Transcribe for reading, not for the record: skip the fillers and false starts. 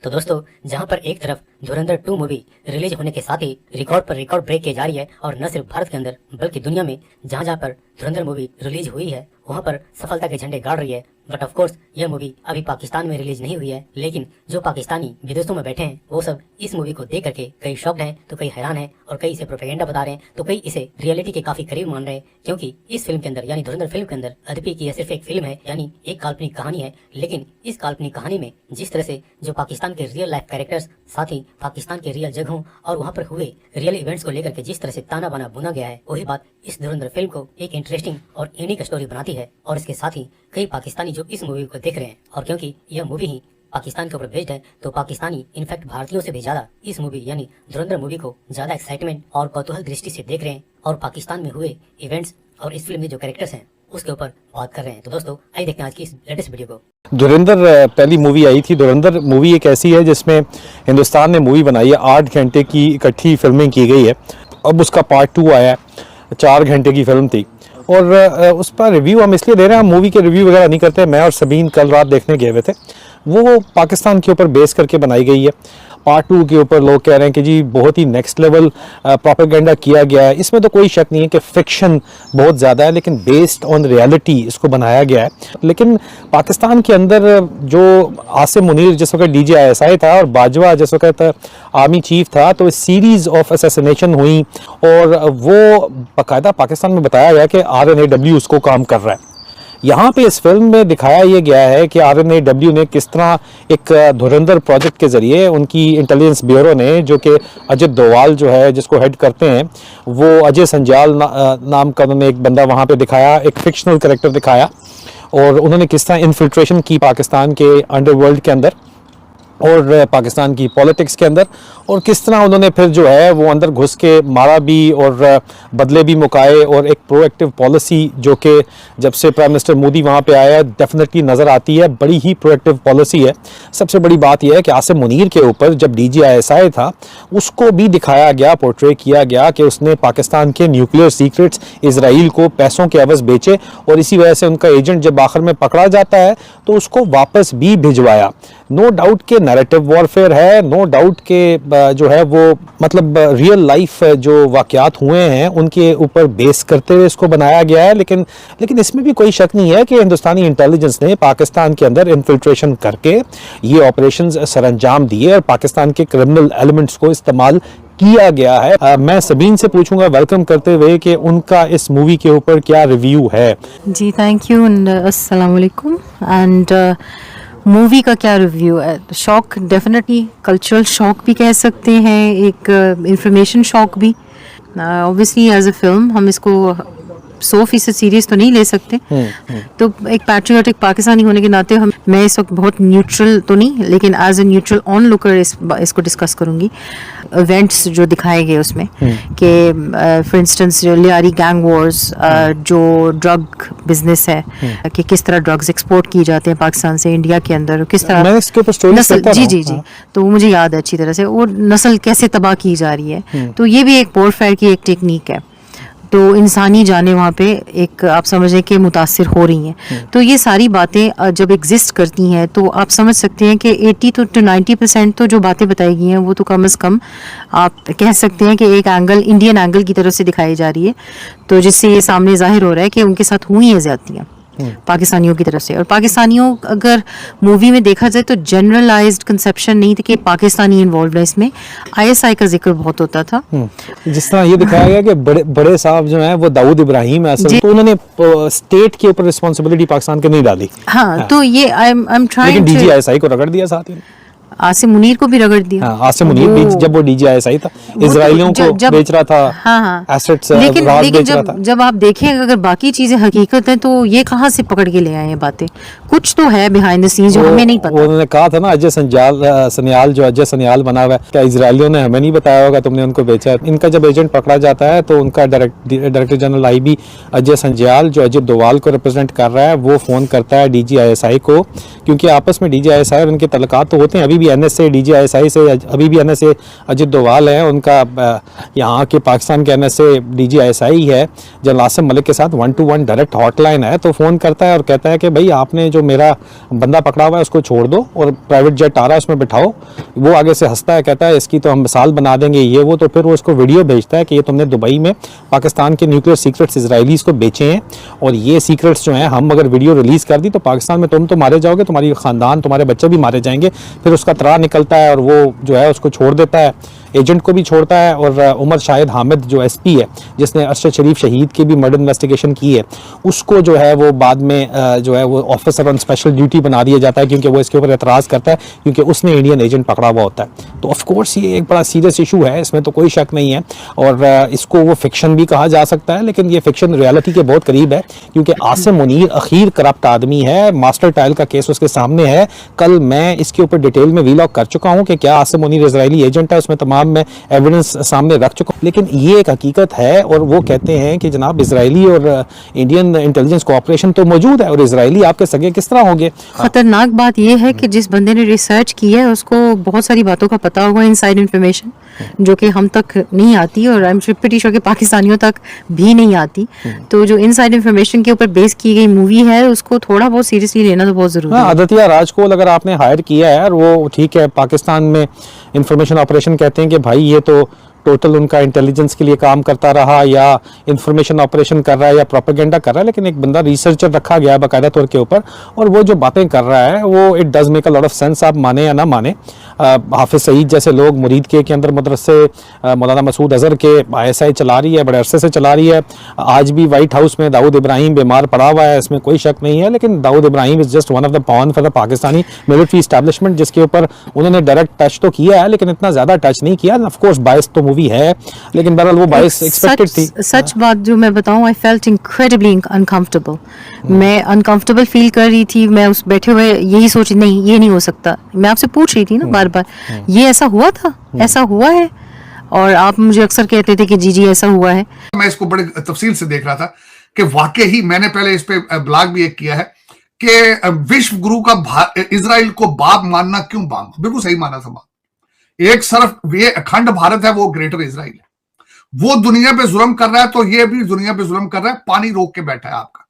तो दोस्तों, जहां पर एक तरफ धुरंधर 2 मूवी रिलीज होने के साथ ही रिकॉर्ड पर रिकॉर्ड ब्रेक की जा रही है और न सिर्फ भारत के अंदर बल्कि दुनिया में जहां जहां पर धुरंधर मूवी रिलीज हुई है वहां पर सफलता के झंडे गाड़ रही है। बट ऑफ कोर्स यह मूवी अभी पाकिस्तान में रिलीज नहीं हुई है, लेकिन जो पाकिस्तानी विदेशों में बैठे हैं वो सब इस मूवी को देख करके कई शॉक्ड हैं तो कई हैरान हैं और कई इसे प्रोपेगेंडा बता रहे हैं तो कई इसे रियलिटी के काफी करीब मान रहे हैं। क्योंकि इस फिल्म के अंदर यानी धुरंधर फिल्म के अंदर अदपी की यह सिर्फ एक फिल्म है यानी एक काल्पनिक कहानी है, लेकिन इस काल्पनिक कहानी में जिस तरह से जो पाकिस्तान के रियल लाइफ कैरेक्टर्स साथ ही पाकिस्तान के रियल जगहों और वहाँ पर हुए रियल इवेंट्स को लेकर के जिस तरह से ताना बाना बुना गया है, वही बात इस धुरंधर फिल्म को एक इंटरेस्टिंग और यूनिक स्टोरी बनाती है। और इसके साथ ही कई पाकिस्तानी जो इस मूवी को देख रहे हैं और क्योंकि यह मूवी ही पाकिस्तान के ऊपर बेस्ड है तो पाकिस्तानी इनफैक्ट भारतीयों से भी ज्यादा इस मूवी यानी धुरंधर मूवी को ज्यादा एक्साइटमेंट और कौतूहल दृष्टि से देख रहे हैं और पाकिस्तान में हुए इवेंट्स और इस फिल्म में जो कैरेक्टर्स हैं उसके ऊपर बात कर रहे हैं। तो दोस्तों, आइए देखते हैं आज की इस लेटेस्ट वीडियो को। धुरंधर पहली मूवी आई थी। धुरंधर मूवी एक ऐसी है जिसमें हिंदुस्तान ने मूवी बनाई है, 8 घंटे की इकट्ठी फिल्मिंग की गई है। अब उसका पार्ट 2 आया, 4 घंटे की फिल्म थी और उस पर रिव्यू हम इसलिए दे रहे हैं, हम मूवी के रिव्यू वगैरह नहीं करते। मैं और सबीन कल रात देखने गए हुए थे। वो पाकिस्तान के ऊपर बेस करके बनाई गई है। पार्ट 2 के ऊपर लोग कह रहे हैं कि जी बहुत ही नेक्स्ट लेवल प्रोपेगेंडा किया गया है। इसमें तो कोई शक नहीं है कि फिक्शन बहुत ज़्यादा है, लेकिन बेस्ड ऑन रियलिटी इसको बनाया गया है। लेकिन पाकिस्तान के अंदर जो आसिम मुनीर जिस वक्त DGISI था और बाजवा जिस वक्त आर्मी चीफ था, तो सीरीज़ ऑफ असैसिनेशन हुई और वो बाकायदा पाकिस्तान में बताया गया कि RNAW उसको काम कर रहा है। यहाँ पे इस फिल्म में दिखाया ये गया है कि RNAW ने किस तरह एक धुरंधर प्रोजेक्ट के ज़रिए उनकी इंटेलिजेंस ब्यूरो ने, जो कि अजित डोवाल जो है जिसको हेड करते हैं, वो अजय संजाल नाम का उन्होंने एक बंदा वहाँ पे दिखाया, एक फिक्शनल कैरेक्टर दिखाया और उन्होंने किस तरह इन्फिल्ट्रेशन की पाकिस्तान के अंडरवर्ल्ड के अंदर और पाकिस्तान की पॉलिटिक्स के अंदर, और किस तरह उन्होंने फिर जो है वो अंदर घुस के मारा भी और बदले भी मुकाए। और एक प्रोएक्टिव पॉलिसी जो कि जब से प्राइम मिनिस्टर मोदी वहाँ पे आया डेफिनेटली नज़र आती है, बड़ी ही प्रोएक्टिव पॉलिसी है। सबसे बड़ी बात यह है कि आसिम मुनीर के ऊपर जब DGISI था उसको भी दिखाया गया, पोर्ट्रे किया गया कि उसने पाकिस्तान के न्यूक्लियर सीक्रेट्स इसराइल को पैसों के एवज बेचे और इसी वजह से उनका एजेंट जब आखिर में पकड़ा जाता है तो उसको वापस भी भिजवाया। नो डाउट के नैरेटिव वॉरफेयर है, नो डाउट के जो है वो मतलब रियल लाइफ जो वाक़यात हुए हैं उनके ऊपर बेस करते हुए इसको बनाया गया है। लेकिन इसमें भी कोई शक नहीं है कि हिंदुस्तानी इंटेलिजेंस ने पाकिस्तान के अंदर इन्फिल्ट्रेशन करके ये ऑपरेशंस सरअंजाम दिए और पाकिस्तान के क्रिमिनल एलिमेंट्स को इस्तेमाल किया गया है। मैं सबीन से पूछूंगा वेलकम करते हुए कि उनका इस मूवी के ऊपर क्या रिव्यू है। जी थैंक यू एंड अस्सलाम वालेकुम। एंड मूवी का क्या रिव्यू है? शॉक, डेफिनेटली कल्चरल शॉक भी कह सकते हैं, एक इंफॉर्मेशन शॉक भी। ऑब्वियसली एज अ फिल्म हम इसको 100% सीरियस तो नहीं ले सकते। तो एक पैट्रियोटिक पाकिस्तानी होने के नाते मैं इस वक्त बहुत न्यूट्रल तो नहीं, लेकिन as a neutral onlooker इसको डिस्कस करूंगी। इवेंट्स जो दिखाए गए उसमें कि फॉर इंस्टेंस जो लियारी गैंग वॉर्स, जो ड्रग बिजनेस है कि किस तरह ड्रग्स एक्सपोर्ट की जाते हैं पाकिस्तान से इंडिया के अंदर, किस तरह मैं इसके ऊपर स्टोरी नस्ल, जी तो वो मुझे याद है अच्छी तरह से, और नस्ल कैसे तबाह की जा रही है। तो ये भी एक वॉरफेयर की एक टेक्निक है। तो इंसानी जाने वहाँ पे एक आप समझें कि मुतासिर हो रही हैं। तो ये सारी बातें जब एग्जिस्ट करती हैं तो आप समझ सकते हैं कि 80 to 90% तो जो बातें बताई गई हैं वो तो कम से कम आप कह सकते हैं कि एक एंगल, इंडियन एंगल की तरफ से दिखाई जा रही है। तो जिससे ये सामने जाहिर हो रहा है कि उनके साथ हुई हैं ज्यादतियाँ पाकिस्तानियों की तरफ से। और पाकिस्तानियों अगर मूवी में देखा जाए तो जनरलाइज्ड कंसेप्शन नहीं था कि पाकिस्तानी इन्वॉल्व है इसमें। ISI का जिक्र बहुत होता था। जिस तरह ये दिखाया गया कि बड़े साहब जो हैं वो दाऊद इब्राहिम है असल, तो उन्होंने स्टेट के ऊपर रिस्पांसिबिलिटी पाकिस्तान के नहीं डाली। हाँ, तो ये आई एम ट्राइंग, लेकिन DGISI को रगड़ दिया साथ ही। आसिम मुनीर को भी रगड़ दिया। हाँ, आसिम मुनीर भी जब वो DGISI था इजराइलियों को बेच रहा था, हाँ, एसेट्स, लेकिन जब आप देखें अगर बाकी चीजें हकीकत है तो ये कहाँ से पकड़ के ले आए ये बातें? कुछ तो है बिहाइंड द सीन्स जो हमें नहीं पता। उन्होंने कहा था ना अजय सन्याल जो अजय सन्याल बना हुआ है, क्या इजराइलियों ने हमें नहीं बताया होगा, तुमने उनको बेचा। इनका जब एजेंट पकड़ा जाता है तो उनका डायरेक्टर जनरल IB अजय संजाल जो अजित डोवाल को रिप्रेजेंट कर रहा है वो फोन करता है DGISI को, क्योंकि आपस में DGISI और उनके तल्लुकात तो होते हैं, अभी भी NSA DGISI से, अभी भी NSA अजित डोभाल हैं, उनका यहाँ के पाकिस्तान के NSA DGISI है जनरल आसिम मलिक के साथ 1-to-1 डायरेक्ट हॉटलाइन है। तो फ़ोन करता है और कहता है कि भाई आपने जो मेरा बंदा पकड़ा हुआ है उसको छोड़ दो और प्राइवेट जेट आ रहा है उसमें बिठाओ। वो आगे से हंसता है, कहता है इसकी तो हम मिसाल बना देंगे ये वो। तो फिर वो उसको वीडियो भेजता है कि ये तुमने दुबई में पाकिस्तान के न्यूक्लियर सीक्रेट्स इसराइलीज़ को बेचे हैं और ये सीक्रेट्स जो हैं हम अगर वीडियो रिलीज़ कर दी तो पाकिस्तान में तुम तो मारे जाओगे, तुम्हारी ख़ानदान तुम्हारे बच्चे भी मारे जाएंगे। फिर उसका तरा निकलता है और वो जो है उसको छोड़ देता है, एजेंट को भी छोड़ता है। और उमर शाहिद हामिद जो SP है जिसने अरशद शरीफ शहीद की भी मर्डर इन्वेस्टिगेशन की है, उसको जो है वो बाद में जो है वो ऑफिसर ऑन स्पेशल ड्यूटी बना दिया जाता है क्योंकि वो इसके ऊपर एतराज़ करता है क्योंकि उसने इंडियन एजेंट पकड़ा हुआ होता है। तो ऑफ कोर्स ये एक बड़ा सीरियस इशू है, इसमें तो कोई शक नहीं है। और इसको वो फिक्शन भी कहा जा सकता है, लेकिन ये फिक्शन रियलिटी के बहुत करीब है क्योंकि आसिम मुनीर अखीर करप्ट आदमी है, मास्टर टाइल का केस उसके सामने है। कल मैं इसके ऊपर डिटेल में वीलॉग कर चुका हूँ कि क्या आसिम मुनीर इजरायली एजेंट है, उसमें तमाम मैं एविडेंस सामने रख चुका हूँ। लेकिन ये एक हकीकत है और वो कहते हैं कि जनाब इजरायली और इंडियन इंटेलिजेंस कोऑपरेशन तो मौजूद है और इजरायली आपके सगे किस तरह होंगे। खतरनाक बात यह है कि जिस बंदे ने रिसर्च की है उसको बहुत सारी बातों का पता होगा, इनसाइड इन्फॉर्मेशन जो कि हम तक नहीं आती और आई एम प्रीटी श्योर कि पाकिस्तानियों तक भी नहीं आती। तो जो इनसाइड इन्फॉर्मेशन के ऊपर बेस की गई मूवी है उसको थोड़ा बहुत सीरियसली लेना तो बहुत जरूरी है। आदित्य राजकोल अगर आपने हायर किया है और वो ठीक है, पाकिस्तान में इंफॉर्मेशन ऑपरेशन कहते हैं कि भाई ये तो टोटल उनका इंटेलिजेंस के लिए काम करता रहा या इंफॉर्मेशन ऑपरेशन कर रहा है या प्रोपेगेंडा कर रहा है, लेकिन एक बंदा रिसर्चर रखा गया बाकायदा तौर के ऊपर और वो जो बातें कर रहा है वो it does make a lot of sense, आप माने या ना माने। हाफिज सईद जैसे लोग मुरीद के अंदर मदरसे, मौलाना मसूद अजहर के ISI चला रही है, बड़े अरसे से चला रही है। आज भी वाइट हाउस में दाऊद इब्राहिम बीमार पड़ा हुआ है, इसमें कोई शक नहीं है, लेकिन Dawood Ibrahim is just one of the pawn for the Pakistani military establishment जिसके ऊपर उन्होंने डायरेक्ट टच तो किया है लेकिन इतना ज्यादा टच नहीं किया। ऑफ कोर्स बायस तो मूवी है लेकिन बहरहाल वो बायस एक्सपेक्टेड थी। सच बात जो मैं बताऊं, आई फेल्ट इनक्रेडिबली अनकंफर्टेबल। मैं अनकंफर्टेबल फील कर रही थी, मैं उस बैठे हुए यही सोच नहीं ये नहीं हो सकता। मैं आपसे पूछ रही थी ना बार बार ये ऐसा हुआ था, ऐसा हुआ है, और आप मुझे अक्सर कहते थे कि जी ऐसा हुआ है। मैं इसको बड़े तफसील से देख रहा था कि वाकई ही मैंने पहले इस पे ब्लॉग भी एक किया है कि विश्व गुरु का इजराइल को बाप मानना क्यों बाप, बिल्कुल सही माना था बाप। एक सिर्फ ये अखंड भारत है, वो ग्रेटर इजराइल है। वो दुनिया पे जुल्म कर रहा है तो ये भी दुनिया पे जुल्म कर रहा है, पानी रोक के बैठा है आपका।